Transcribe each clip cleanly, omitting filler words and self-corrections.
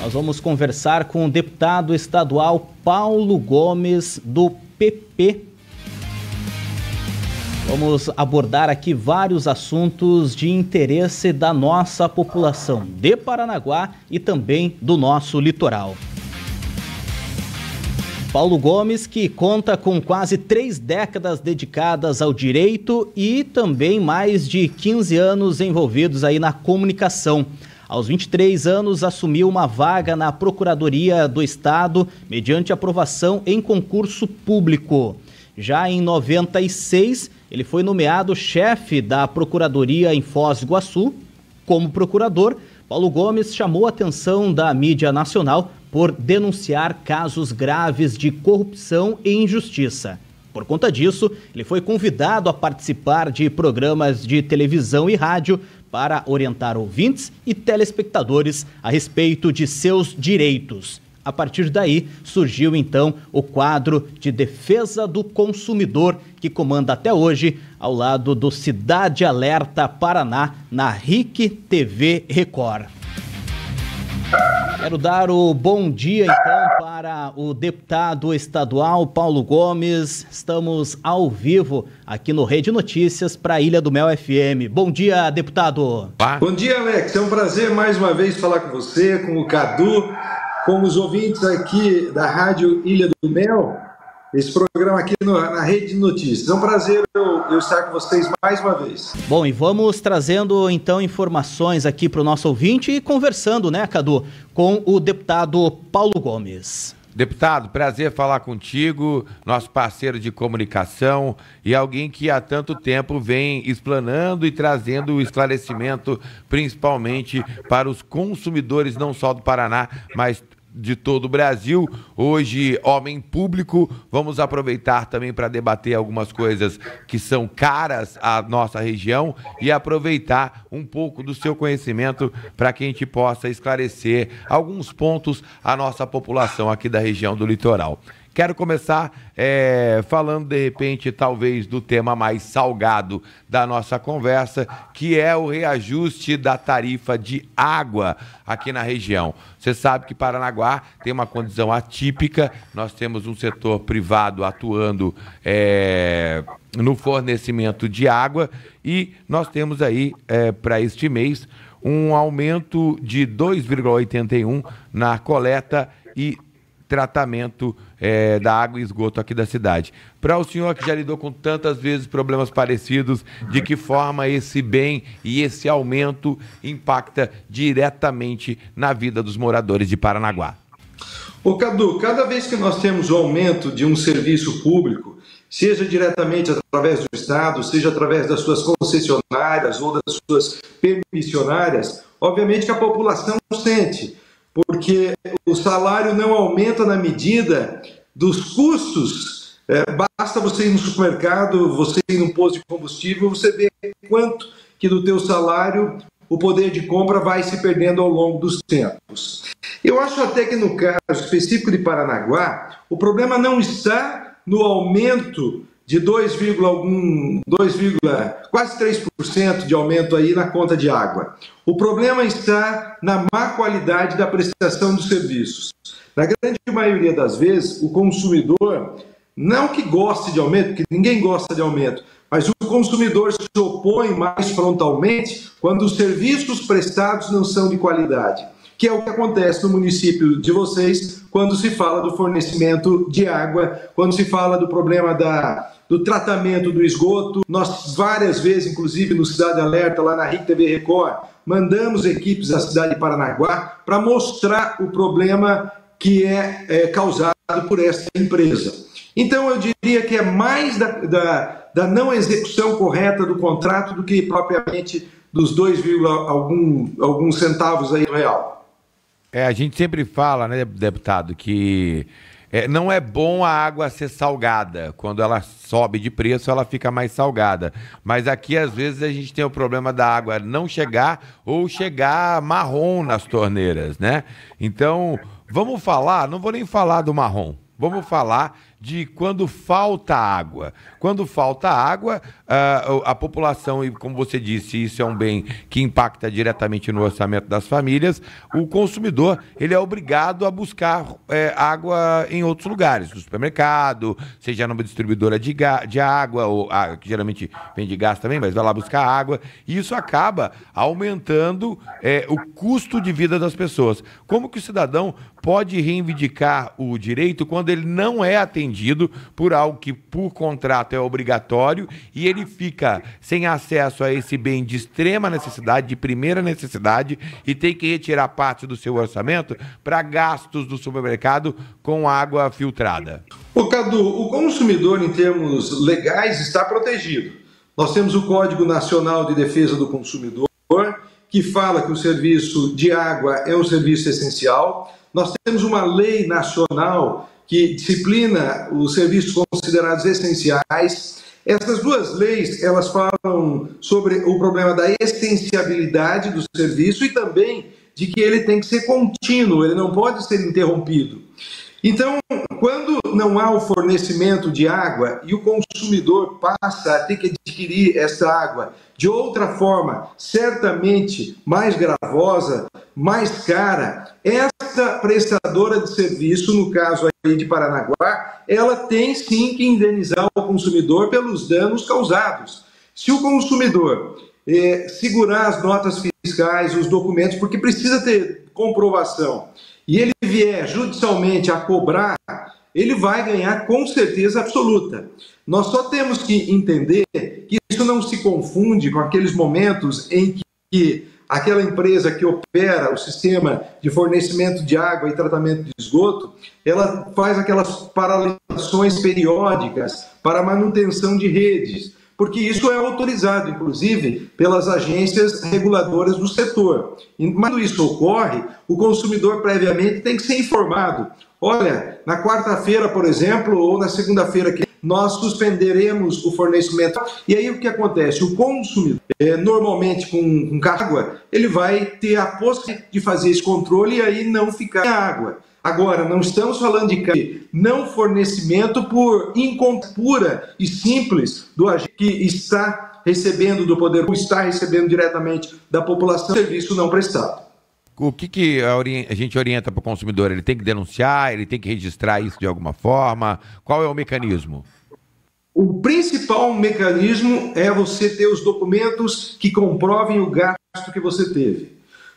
Nós vamos conversar com o deputado estadual Paulo Gomes, do PP. Vamos abordar aqui vários assuntos de interesse da nossa população de Paranaguá e também do nosso litoral. Paulo Gomes, que conta com quase 3 décadas dedicadas ao direito e também mais de 15 anos envolvidos aí na comunicação. Aos 23 anos, assumiu uma vaga na Procuradoria do Estado mediante aprovação em concurso público. Já em 96, ele foi nomeado chefe da Procuradoria em Foz do Iguaçu. Como procurador, Paulo Gomes chamou a atenção da mídia nacional por denunciar casos graves de corrupção e injustiça. Por conta disso, ele foi convidado a participar de programas de televisão e rádio para orientar ouvintes e telespectadores a respeito de seus direitos. A partir daí, surgiu então o quadro de defesa do consumidor, que comanda até hoje ao lado do Cidade Alerta Paraná, na RIC TV Record. Quero dar o bom dia, então, para o deputado estadual Paulo Gomes. Estamos ao vivo aqui no Rede Notícias para a Ilha do Mel FM. Bom dia, deputado. Bom dia, Alex. É um prazer mais uma vez falar com você, com o Cadu, com os ouvintes aqui da Rádio Ilha do Mel. Esse programa aqui na Rede Notícias. É um prazer eu estar com vocês mais uma vez. Bom, e vamos trazendo então informações aqui para o nosso ouvinte e conversando, né, Cadu, com o deputado Paulo Gomes. Deputado, prazer falar contigo, nosso parceiro de comunicação e alguém que há tanto tempo vem explanando e trazendo o esclarecimento, principalmente para os consumidores não só do Paraná, mas de todo o Brasil. Hoje, homem público, vamos aproveitar também para debater algumas coisas que são caras à nossa região e aproveitar um pouco do seu conhecimento para que a gente possa esclarecer alguns pontos à nossa população aqui da região do litoral. Quero começar falando, de repente, talvez do tema mais salgado da nossa conversa, que é o reajuste da tarifa de água aqui na região. Você sabe que Paranaguá tem uma condição atípica, nós temos um setor privado atuando no fornecimento de água e nós temos aí, para este mês, um aumento de 2,81 na coleta e tratamento da água e esgoto aqui da cidade. Para o senhor que já lidou com tantas vezes problemas parecidos, de que forma esse bem e esse aumento impacta diretamente na vida dos moradores de Paranaguá? Ô Cadu, cada vez que nós temos o aumento de um serviço público, seja diretamente através do Estado, seja através das suas concessionárias ou das suas permissionárias, obviamente que a população sente, porque o salário não aumenta na medida dos custos. Basta você ir no supermercado, você ir num posto de combustível, você vê quanto que do teu salário o poder de compra vai se perdendo ao longo dos tempos. Eu acho até que no caso específico de Paranaguá, o problema não está no aumento de quase 3% de aumento aí na conta de água. O problema está na má qualidade da prestação dos serviços. Na grande maioria das vezes, o consumidor, não que goste de aumento, porque ninguém gosta de aumento, mas o consumidor se opõe mais frontalmente quando os serviços prestados não são de qualidade, que é o que acontece no município de vocês quando se fala do fornecimento de água, quando se fala do problema do tratamento do esgoto. Nós várias vezes, inclusive no Cidade Alerta, lá na RIC TV Record, mandamos equipes da cidade de Paranaguá para mostrar o problema que é causado por essa empresa. Então eu diria que é mais da não execução correta do contrato do que propriamente dos 2, alguns centavos aí do real. A gente sempre fala, né, deputado, que não é bom a água ser salgada. Quando ela sobe de preço, ela fica mais salgada. Mas aqui, às vezes, a gente tem o problema da água não chegar ou chegar marrom nas torneiras, né? Então, vamos falar, não vou nem falar do marrom, vamos falar de quando falta água. Quando falta água, a população, e como você disse, isso é um bem que impacta diretamente no orçamento das famílias, o consumidor ele é obrigado a buscar água em outros lugares, no supermercado, seja numa distribuidora de água, ou que geralmente vem de gás também, mas vai lá buscar água, e isso acaba aumentando o custo de vida das pessoas. Como que o cidadão pode reivindicar o direito quando ele não é atendido por algo que, por contrato, é obrigatório e ele fica sem acesso a esse bem de extrema necessidade, de primeira necessidade, e tem que retirar parte do seu orçamento para gastos do supermercado com água filtrada? Ô, Cadu, o consumidor, em termos legais, está protegido. Nós temos o Código Nacional de Defesa do Consumidor, que fala que o serviço de água é um serviço essencial. Nós temos uma lei nacional que disciplina os serviços considerados essenciais. Essas duas leis, elas falam sobre o problema da essenciabilidade do serviço e também de que ele tem que ser contínuo, ele não pode ser interrompido. Então, quando não há o fornecimento de água e o consumidor passa a ter que adquirir essa água de outra forma, certamente mais gravosa, mais cara, essa prestadora de serviço, no caso aí de Paranaguá, ela tem sim que indenizar o consumidor pelos danos causados. Se o consumidor segurar as notas fiscais, os documentos, porque precisa ter comprovação, e ele vier judicialmente a cobrar, ele vai ganhar com certeza absoluta. Nós só temos que entender que isso não se confunde com aqueles momentos em que aquela empresa que opera o sistema de fornecimento de água e tratamento de esgoto, ela faz aquelas paralisações periódicas para a manutenção de redes, porque isso é autorizado, inclusive, pelas agências reguladoras do setor. Mas quando isso ocorre, o consumidor previamente tem que ser informado. Olha, na quarta-feira, por exemplo, ou na segunda-feira, nós suspenderemos o fornecimento. E aí o que acontece? O consumidor, normalmente com água, ele vai ter a possibilidade de fazer esse controle e aí não ficar sem água. Agora, não estamos falando de não fornecimento por incompetência pura e simples do agente que está recebendo do poder, ou está recebendo diretamente da população, serviço não prestado. O que a gente orienta para o consumidor? Ele tem que denunciar, ele tem que registrar isso de alguma forma? Qual é o mecanismo? O principal mecanismo é você ter os documentos que comprovem o gasto que você teve.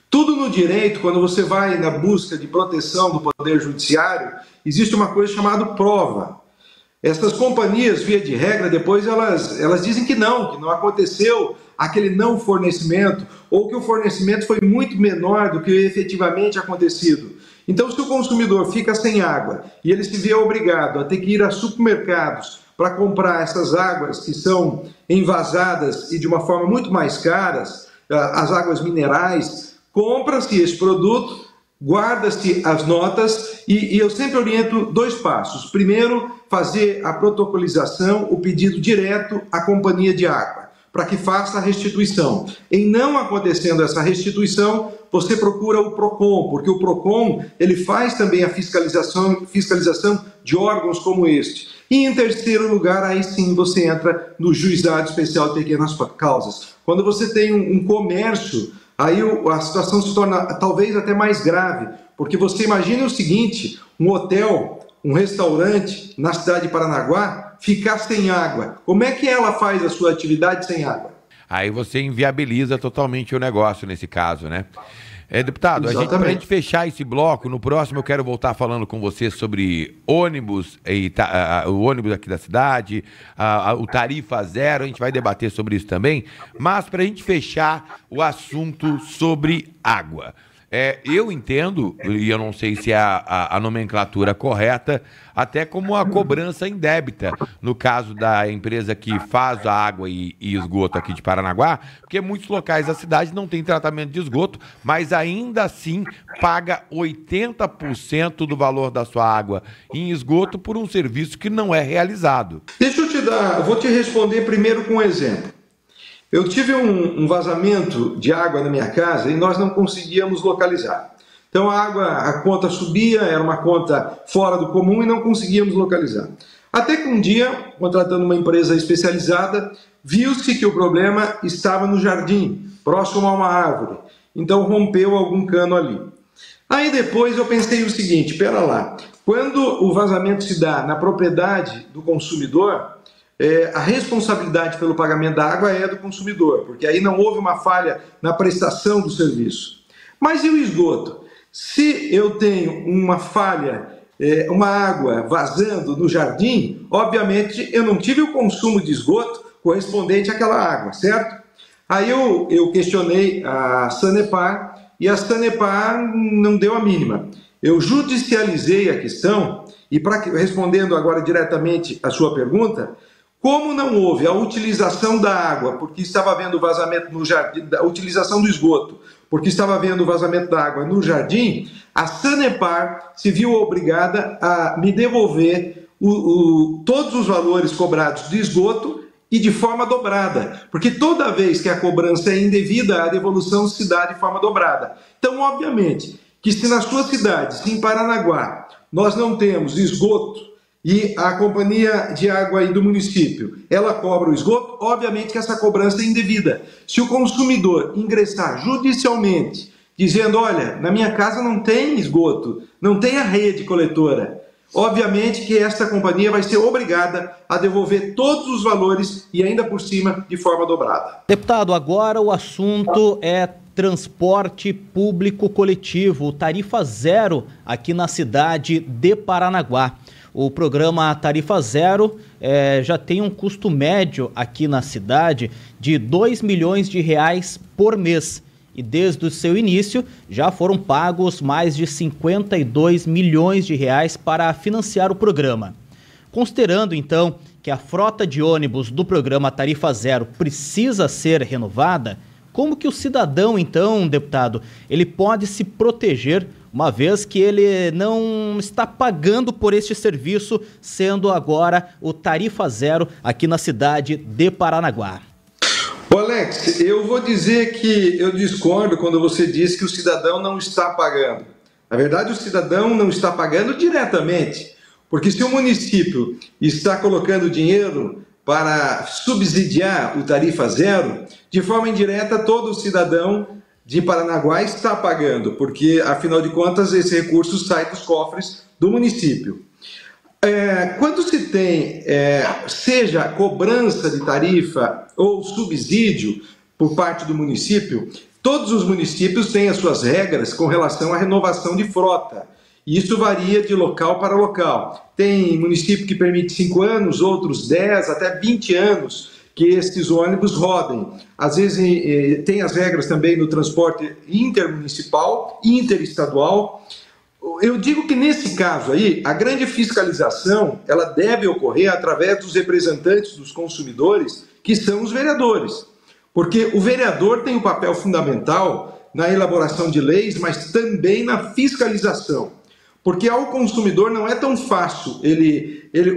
Tudo no direito, quando você vai na busca de proteção do Poder Judiciário, existe uma coisa chamada prova. Essas companhias, via de regra, depois elas dizem que não aconteceu aquele não fornecimento, ou que o fornecimento foi muito menor do que efetivamente acontecido. Então, se o consumidor fica sem água e ele se vê obrigado a ter que ir a supermercados para comprar essas águas que são envasadas e de uma forma muito mais caras, as águas minerais, compra-se esse produto, guarda-se as notas e eu sempre oriento 2 passos. Primeiro, fazer a protocolização, o pedido direto à companhia de água, para que faça a restituição. Em não acontecendo essa restituição, você procura o PROCON, porque o PROCON ele faz também a fiscalização de órgãos como este. E em terceiro lugar, aí sim você entra no Juizado Especial de Pequenas Causas. Quando você tem um comércio, aí a situação se torna talvez até mais grave, porque você imagina o seguinte, um hotel, um restaurante na cidade de Paranaguá ficar sem água. Como é que ela faz a sua atividade sem água? Aí você inviabiliza totalmente o negócio nesse caso, né? Deputado, para a gente fechar esse bloco, no próximo eu quero voltar falando com você sobre ônibus, o ônibus aqui da cidade, o tarifa zero, a gente vai debater sobre isso também, mas para a gente fechar o assunto sobre água. Eu entendo, e eu não sei se é a nomenclatura correta, até como a cobrança indébita, no caso da empresa que faz a água e esgoto aqui de Paranaguá, porque muitos locais da cidade não tem tratamento de esgoto, mas ainda assim paga 80% do valor da sua água em esgoto por um serviço que não é realizado. Deixa eu vou te responder primeiro com um exemplo. Eu tive um vazamento de água na minha casa e nós não conseguíamos localizar. Então a conta subia, era uma conta fora do comum e não conseguíamos localizar. Até que um dia, contratando uma empresa especializada, viu-se que o problema estava no jardim, próximo a uma árvore. Então rompeu algum cano ali. Aí depois eu pensei o seguinte, pera lá, quando o vazamento se dá na propriedade do consumidor, a responsabilidade pelo pagamento da água é do consumidor, porque aí não houve uma falha na prestação do serviço. Mas e o esgoto? Se eu tenho uma falha, uma água vazando no jardim, obviamente eu não tive o consumo de esgoto correspondente àquela água, certo? Aí eu questionei a Sanepar e a Sanepar não deu a mínima. Eu judicializei a questão e, respondendo agora diretamente a sua pergunta, como não houve a utilização da água, porque estava havendo vazamento no jardim, a utilização do esgoto, porque estava havendo vazamento da água no jardim, a Sanepar se viu obrigada a me devolver todos os valores cobrados de esgoto e de forma dobrada, porque toda vez que a cobrança é indevida, a devolução se dá de forma dobrada. Então, obviamente, que se na sua cidade, se em Paranaguá, nós não temos esgoto e a companhia de água aí do município, ela cobra o esgoto, obviamente que essa cobrança é indevida. Se o consumidor ingressar judicialmente, dizendo, olha, na minha casa não tem esgoto, não tem a rede coletora, obviamente que esta companhia vai ser obrigada a devolver todos os valores e ainda por cima de forma dobrada. Deputado, agora o assunto é transporte público coletivo, tarifa zero aqui na cidade de Paranaguá. O programa Tarifa Zero já tem um custo médio aqui na cidade de R$2 milhões por mês. E desde o seu início já foram pagos mais de R$52 milhões para financiar o programa. Considerando então que a frota de ônibus do programa Tarifa Zero precisa ser renovada, como que o cidadão então, deputado, ele pode se proteger uma vez que ele não está pagando por este serviço, sendo agora o Tarifa Zero aqui na cidade de Paranaguá? Ô Alex, eu vou dizer que eu discordo quando você diz que o cidadão não está pagando. Na verdade, o cidadão não está pagando diretamente, porque se o município está colocando dinheiro para subsidiar o Tarifa Zero, de forma indireta todo cidadão de Paranaguá está pagando, porque, afinal de contas, esse recurso sai dos cofres do município. Quando se tem, seja cobrança de tarifa ou subsídio por parte do município, todos os municípios têm as suas regras com relação à renovação de frota. E isso varia de local para local. Tem município que permite 5 anos, outros 10, até 20 anos que esses ônibus rodem. Às vezes tem as regras também no transporte intermunicipal, interestadual. Eu digo que nesse caso aí, a grande fiscalização, ela deve ocorrer através dos representantes dos consumidores, que são os vereadores. Porque o vereador tem um papel fundamental na elaboração de leis, mas também na fiscalização. Porque ao consumidor não é tão fácil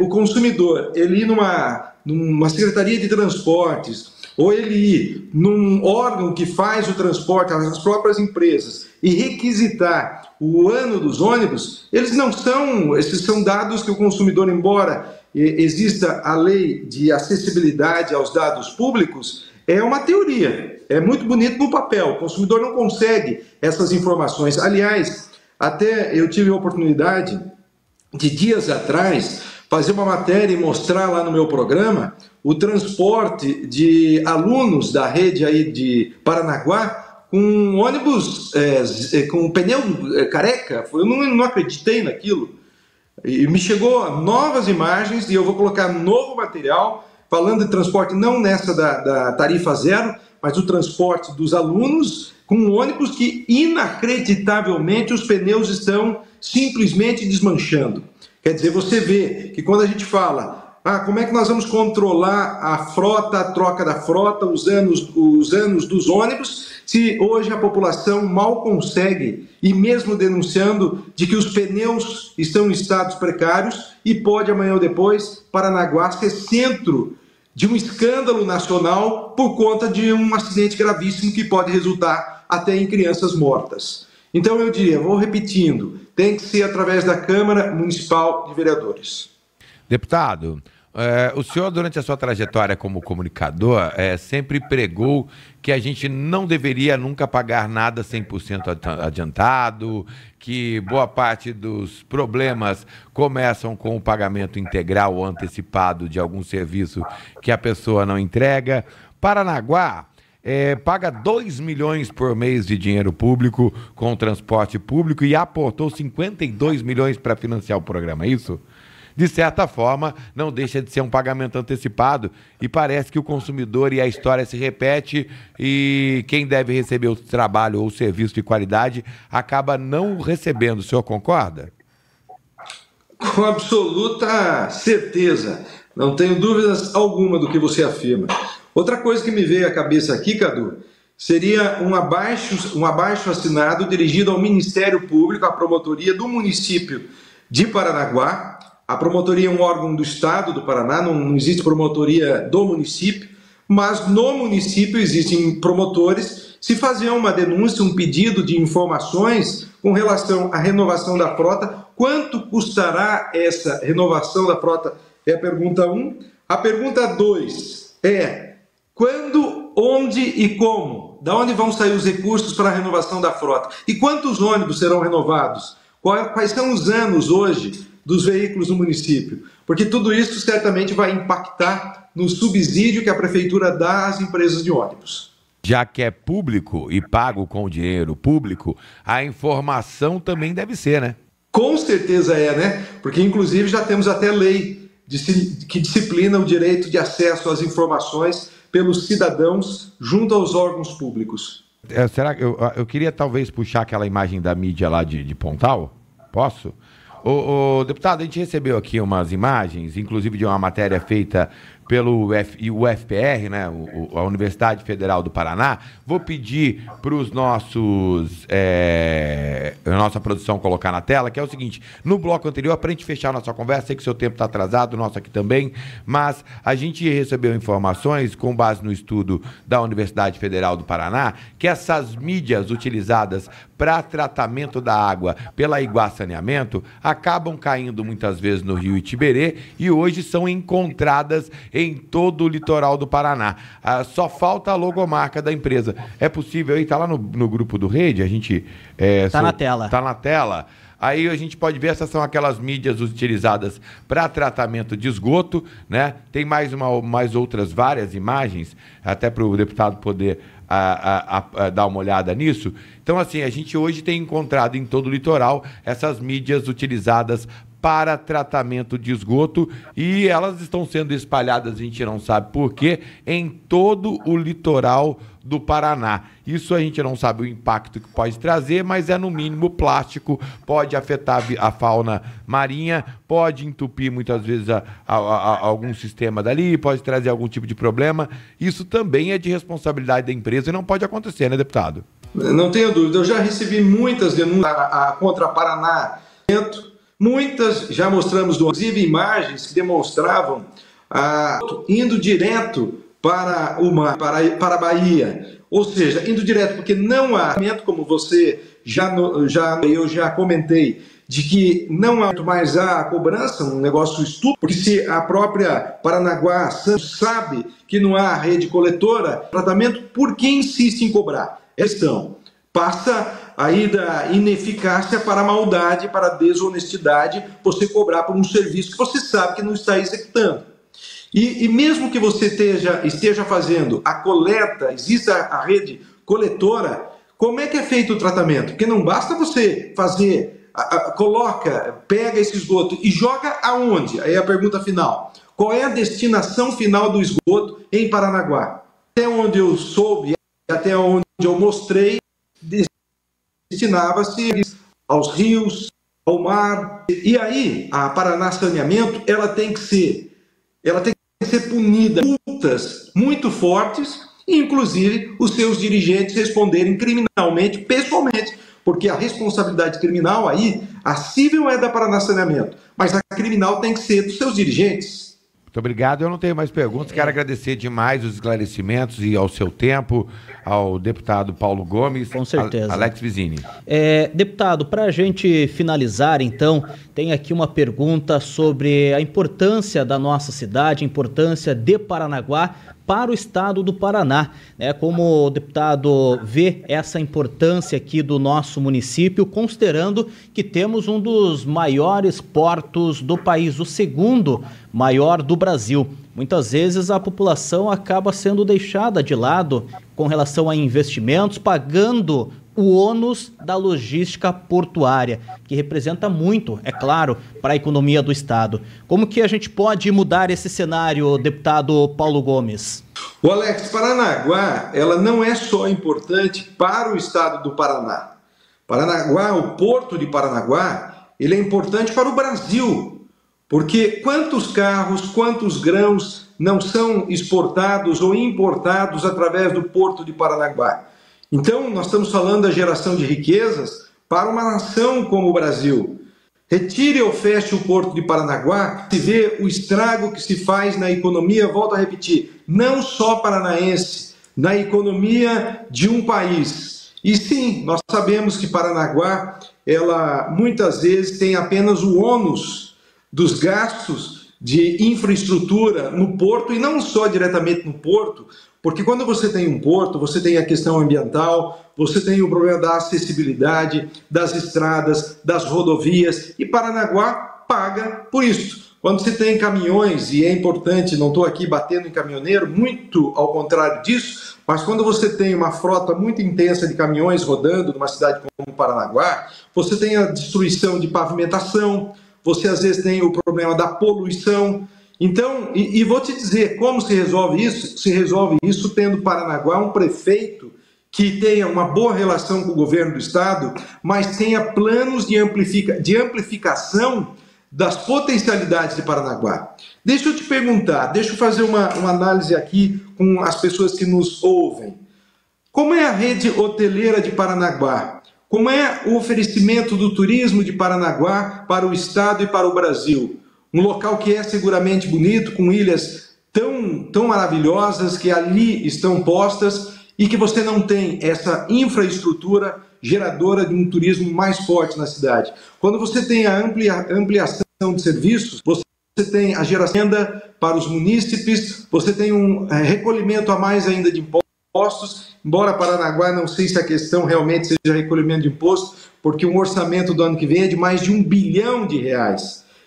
o consumidor ele ir numa secretaria de transportes, ou ele ir num órgão que faz o transporte, as próprias empresas, e requisitar o ano dos ônibus, esses são dados que o consumidor, embora exista a lei de acessibilidade aos dados públicos, é uma teoria, é muito bonito no papel, o consumidor não consegue essas informações. Aliás, até eu tive a oportunidade de dias atrás fazer uma matéria e mostrar lá no meu programa o transporte de alunos da rede aí de Paranaguá com um ônibus com pneu careca. Eu não acreditei naquilo. E me chegou novas imagens e eu vou colocar novo material falando de transporte não nessa da tarifa zero, mas o transporte dos alunos com um ônibus que inacreditavelmente os pneus estão simplesmente desmanchando. Quer dizer, você vê que quando a gente fala, como é que nós vamos controlar a frota, a troca da frota, os anos dos ônibus, se hoje a população mal consegue, e mesmo denunciando de que os pneus estão em estados precários e pode amanhã ou depois Paranaguá ser centro de um escândalo nacional por conta de um acidente gravíssimo que pode resultar até em crianças mortas. Então eu diria, vou repetindo, tem que ser através da Câmara Municipal de Vereadores. Deputado, o senhor, durante a sua trajetória como comunicador, sempre pregou que a gente não deveria nunca pagar nada 100% adiantado, que boa parte dos problemas começam com o pagamento integral ou antecipado de algum serviço que a pessoa não entrega. Paranaguá paga 2 milhões por mês de dinheiro público com o transporte público e aportou 52 milhões para financiar o programa, é isso? De certa forma, não deixa de ser um pagamento antecipado e parece que o consumidor e a história se repete e quem deve receber o trabalho ou o serviço de qualidade acaba não recebendo. O senhor concorda? Com absoluta certeza. Não tenho dúvidas alguma do que você afirma. Outra coisa que me veio à cabeça aqui, Cadu, seria um abaixo assinado dirigido ao Ministério Público, à promotoria do município de Paranaguá. A promotoria é um órgão do Estado do Paraná, não existe promotoria do município, mas no município existem promotores. Se fazer uma denúncia, um pedido de informações com relação à renovação da frota, quanto custará essa renovação da frota? É a pergunta 1. A pergunta 2 é quando, onde e como? Da onde vão sair os recursos para a renovação da frota? E quantos ônibus serão renovados? Quais são os anos hoje dos veículos no município? Porque tudo isso certamente vai impactar no subsídio que a prefeitura dá às empresas de ônibus. Já que é público e pago com dinheiro público, a informação também deve ser, né? Com certeza é, né? Porque inclusive já temos até lei que disciplina o direito de acesso às informações pelos cidadãos junto aos órgãos públicos. Será que eu queria talvez puxar aquela imagem da mídia lá de Pontal? Posso? Ô, deputado, a gente recebeu aqui umas imagens, inclusive de uma matéria feita pelo UFPR, né, a Universidade Federal do Paraná. Vou pedir para os a nossa produção colocar na tela, que é o seguinte: no bloco anterior, para a gente fechar a nossa conversa, sei que o seu tempo está atrasado, o nosso aqui também, mas a gente recebeu informações, com base no estudo da Universidade Federal do Paraná, que essas mídias utilizadas para tratamento da água pela Iguá Saneamento acabam caindo muitas vezes no rio Itiberê e hoje são encontradas em todo o litoral do Paraná. Só falta a logomarca da empresa. É possível aí? Está lá no grupo do Rede, a gente... Está na tela. Está na tela. Aí a gente pode ver, essas são aquelas mídias utilizadas para tratamento de esgoto, né? Tem mais outras várias imagens, até para o deputado poder dar uma olhada nisso. Então, assim, a gente hoje tem encontrado em todo o litoral essas mídias utilizadas para tratamento de esgoto e elas estão sendo espalhadas, a gente não sabe por quê, em todo o litoral do Paraná. Isso a gente não sabe o impacto que pode trazer, mas é no mínimo plástico, pode afetar a fauna marinha, pode entupir muitas vezes algum sistema dali, pode trazer algum tipo de problema. Isso também é de responsabilidade da empresa e não pode acontecer, né, deputado? Não tenho dúvida, eu já recebi muitas denúncias contra a Paraná. Muitas já mostramos, inclusive, imagens que demonstravam indo direto para a Bahia. Ou seja, indo direto, porque não há, como você eu já comentei, de que não há mais a cobrança, um negócio estúpido, porque se a própria Paranaguá sabe que não há rede coletora, tratamento, por que insiste em cobrar? Questão. Passa aí da ineficácia para a maldade, para a desonestidade, você cobrar por um serviço que você sabe que não está executando. E mesmo que você esteja fazendo a coleta, exista a rede coletora, como é que é feito o tratamento? Porque não basta você fazer, pega esse esgoto e joga aonde? Aí é a pergunta final. Qual é a destinação final do esgoto em Paranaguá? Até onde eu soube, até onde eu mostrei, destinava-se aos rios, ao mar. E aí, a Paraná Saneamento, ela tem que ser punida com multas muito fortes, e inclusive os seus dirigentes responderem criminalmente, pessoalmente, porque a responsabilidade criminal aí, a civil é da Paraná Saneamento, mas a criminal tem que ser dos seus dirigentes. Muito obrigado. Eu não tenho mais perguntas. Quero agradecer demais os esclarecimentos e ao seu tempo, ao deputado Paulo Gomes. Com certeza. Alex Vizini. Deputado, para a gente finalizar, então, tem aqui uma pergunta sobre a importância da nossa cidade, a importância de Paranaguá para o estado do Paraná, né? Como o deputado vê essa importância aqui do nosso município, considerando que temos um dos maiores portos do país, o segundo maior do Brasil. Muitas vezes a população acaba sendo deixada de lado com relação a investimentos, pagando o ônus da logística portuária, que representa muito, é claro, para a economia do estado. Como que a gente pode mudar esse cenário, deputado Paulo Gomes? O Alex, Paranaguá, ela não é só importante para o estado do Paraná. Paranaguá, o porto de Paranaguá, ele é importante para o Brasil, porque quantos carros, quantos grãos não são exportados ou importados através do porto de Paranaguá? Então, nós estamos falando da geração de riquezas para uma nação como o Brasil. Retire ou feche o porto de Paranaguá, se vê o estrago que se faz na economia, volto a repetir, não só paranaense, na economia de um país. E sim, nós sabemos que Paranaguá, ela muitas vezes tem apenas o ônus dos gastos de infraestrutura no porto, e não só diretamente no porto, porque quando você tem um porto, você tem a questão ambiental, você tem o problema da acessibilidade, das estradas, das rodovias, e Paranaguá paga por isso. Quando você tem caminhões, e é importante, não estou aqui batendo em caminhoneiro, muito ao contrário disso, mas quando você tem uma frota muito intensa de caminhões rodando numa cidade como Paranaguá, você tem a destruição de pavimentação, você às vezes tem o problema da poluição. Então, e vou te dizer, como se resolve isso? Se resolve isso tendo Paranaguá um prefeito que tenha uma boa relação com o governo do estado, mas tenha planos de amplificação das potencialidades de Paranaguá. Deixa eu te perguntar, deixa eu fazer uma análise aqui com as pessoas que nos ouvem. Como é a rede hoteleira de Paranaguá? Como é o oferecimento do turismo de Paranaguá para o estado e para o Brasil? Um local que é seguramente bonito, com ilhas tão maravilhosas que ali estão postas e que você não tem essa infraestrutura geradora de um turismo mais forte na cidade. Quando você tem a ampliação de serviços, você tem a geração de renda para os munícipes, você tem um recolhimento a mais ainda de impostos, embora Paranaguá não sei se a questão realmente seja recolhimento de imposto, porque o orçamento do ano que vem é de mais de R$1 bilhão.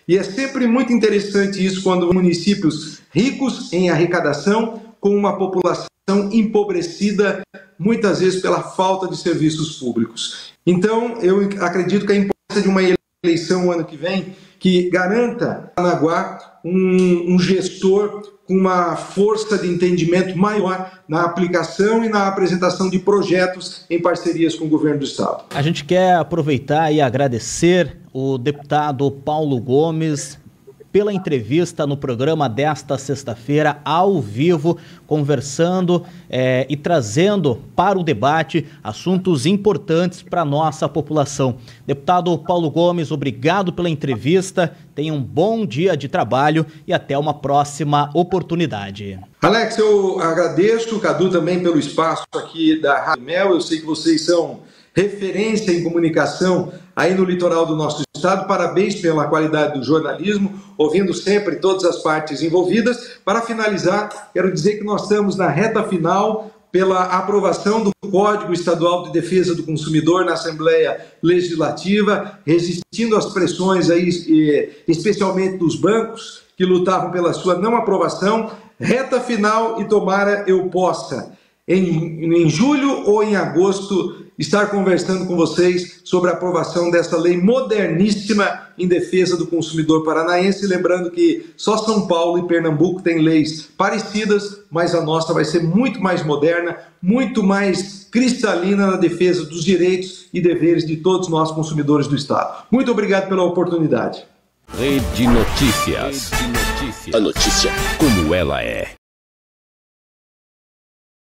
E é sempre muito interessante isso quando municípios ricos em arrecadação com uma população empobrecida, muitas vezes pela falta de serviços públicos. Então, eu acredito que a importância de uma eleição no ano que vem que garanta a Paranaguá um gestor com uma força de entendimento maior na aplicação e na apresentação de projetos em parcerias com o governo do estado. A gente quer aproveitar e agradecer o deputado Paulo Gomes pela entrevista no programa desta sexta-feira, ao vivo, conversando e trazendo para o debate assuntos importantes para a nossa população. Deputado Paulo Gomes, obrigado pela entrevista, tenha um bom dia de trabalho e até uma próxima oportunidade. Alex, eu agradeço, Cadu, também pelo espaço aqui da Rádio Mel. Eu sei que vocês são referência em comunicação aí no litoral do nosso estado. Parabéns pela qualidade do jornalismo, ouvindo sempre todas as partes envolvidas. Para finalizar, quero dizer que nós estamos na reta final pela aprovação do Código Estadual de Defesa do Consumidor na Assembleia Legislativa, resistindo às pressões aí, especialmente dos bancos que lutavam pela sua não aprovação. Reta final e tomara eu possa, em julho ou em agosto, estar conversando com vocês sobre a aprovação dessa lei moderníssima em defesa do consumidor paranaense. Lembrando que só São Paulo e Pernambuco têm leis parecidas, mas a nossa vai ser muito mais moderna, muito mais cristalina na defesa dos direitos e deveres de todos nós consumidores do estado. Muito obrigado pela oportunidade. Rede Notícias. A notícia como ela é.